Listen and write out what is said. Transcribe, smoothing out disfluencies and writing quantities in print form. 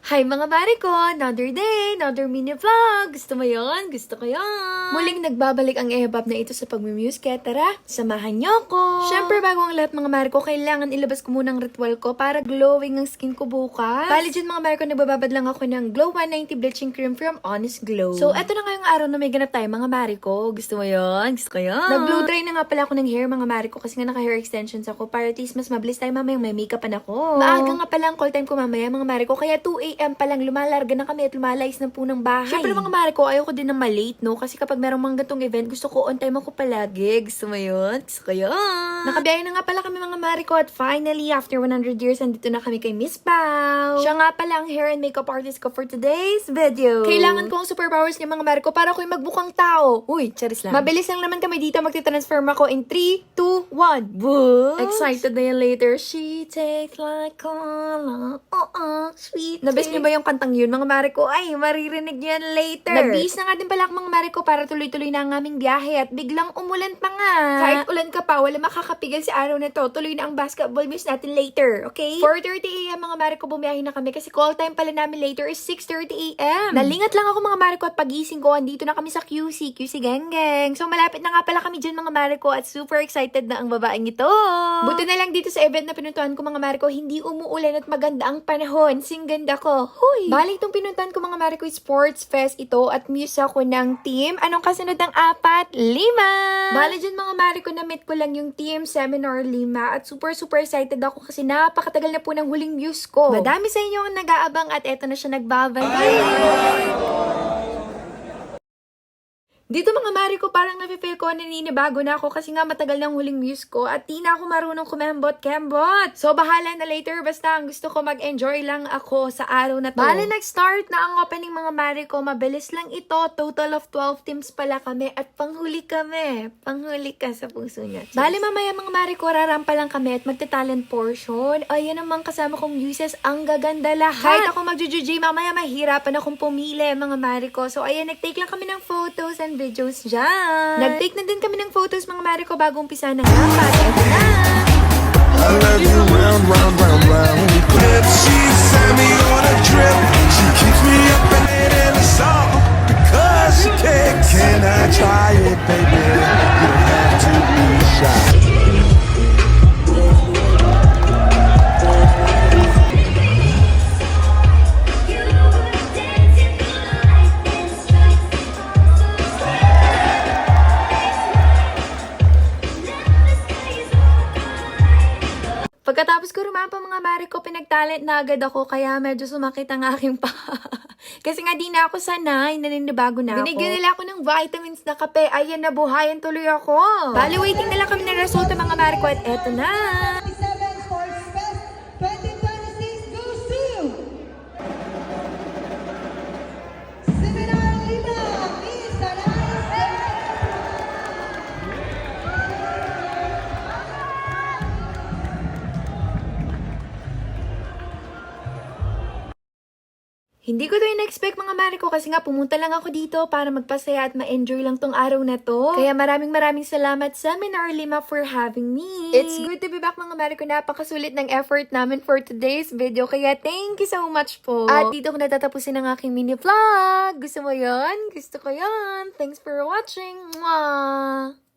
Hi mga mare ko! Another day, another mini vlog! Gusto mo yon? Gusto ko yon! Muling nagbabalik ang ehebab na ito sa pagmimuse, kaya tara, samahan niyo ko! Siyempre, bago ang lahat mga mare ko, kailangan ilabas ko muna ang ritual ko para glowing ang skin ko bukas. Bali dyan mga mare ko, nagbababad lang ako ng Glow 190 Bleaching Cream from Honest Glow. So, eto na ngayong araw na may ganap tayo mga mare ko. Gusto mo yon? Gusto ko yon! Nag-blow dry na nga pala ako ng hair mga mare ko kasi nga naka-hair extensions ako para at least mas mabilis tayo mamayang may makeupan ako. Maaga nga pala ang call time ko mamaya mga mare ko, kaya 2 AM pa lang lumalarga na kami at lumalayas na po ng bahay. Siyempre mga mare ko, ayoko din na malate, no? Kasi kapag merong mga gatong event, gusto ko on time ako palagi. Gusto mo yun? Gusto ko yun. Nakabiyahe na nga pala kami mga mare ko at finally, after 100 years, andito na kami kay Miss Pao. Siya nga pala ang hair and makeup artist ko for today's video. Kailangan ko ang superpowers niya mga mare ko para ako'y magbukang tao. Uy, charis lang. Mabilis lang naman kami dito. Magti-transform ako in 3, 2, 1. Books! Excited na yan later. She takes like cola. Sweet. Nabes niyo ba yung kantang yun, mga mare ko? Ay, maririnig niyo yan later. Nag-bis na nga din pala ako, mga mare ko, para tuloy-tuloy na ang aming biyahe at biglang umulan pa nga. Kahit ulan ka pa, wala makakapigal si araw na to. Tuloy na ang basketball news natin later, okay? 4:30 AM, mga mare ko, bumiyahe na kami kasi call time pala namin later is 6:30 AM. Nalingat lang ako, mga mare ko, at pagising ko, andito na kami sa QC Gang Gang. So, malapit na nga pala kami dyan, mga mare ko, at super excited na ang babaeng ito. Buti na lang dito sa event na pinuntuhan ko, mga mare ko, hindi umuulan at maganda ang panahon. Sing ganda ko. Huy! Bali itong pinuntahan ko mga mare ko, sports fest ito at muse ako ng team. Anong kasunod ng 4? 5! Bali dyan mga mare ko, na-meet ko lang yung team Seminar 5 at super excited ako kasi napakatagal na po ng huling muse ko. Madami sa inyo ang nag-aabang at eto na siya nagbabalik. Dito mga mare ko, parang nafe-feel ko naninibago na ako kasi nga matagal ng huling muse ko at di na ako marunong kumembot-kembot. So, bahala na later. Basta ang gusto ko mag-enjoy lang ako sa araw na to. Bale, nag-start na ang opening mga mare ko. Mabilis lang ito. Total of 12 teams pala kami at panghuli kami. Panghuli ka sa puso niya. Bale, mamaya mga mare ko, rarampa lang kami at magta-talent portion. Ayan naman kasama kong muses. Ang gaganda lahat. Kahit ako mag-JJ, mamaya mahirapan akong pumili mga mare ko. So, ayan, nag-take lang kami ng photos and videos dyan. Nag-take na din kami ng photos mga mare ko bago umpisa na nga. Eto na! I love you round, round, round, round. She sent me on a trip. She keeps me up and late in the summer because she cares. Can I try it, baby? You don't have to be shy. Pagkatapos ko rumampa mga mare ko, pinagtalent na agad ako kaya medyo sumakit ang aking pa. Kasi nga di na ako sanay, naninibago na ako. Binigyan nila ako ng vitamins na kape. Ayan, nabuhayan tuloy ako. Bali, waiting na lang kami ng resulta mga mare ko at eto na. 27 Sports Fest 2026 goes to Seminar 5, Miss Alanis. Hindi ko to in-expect mga mare ko kasi nga pumunta lang ako dito para magpasaya at ma-enjoy lang tong araw na to. Kaya maraming salamat sa Seminar 5 for having me. It's good to be back mga mare ko. Napakasulit ng effort namin for today's video. Kaya thank you so much po. At dito ko natatapusin ang aking mini vlog. Gusto mo yon? Gusto ko yon. Thanks for watching. Mwah!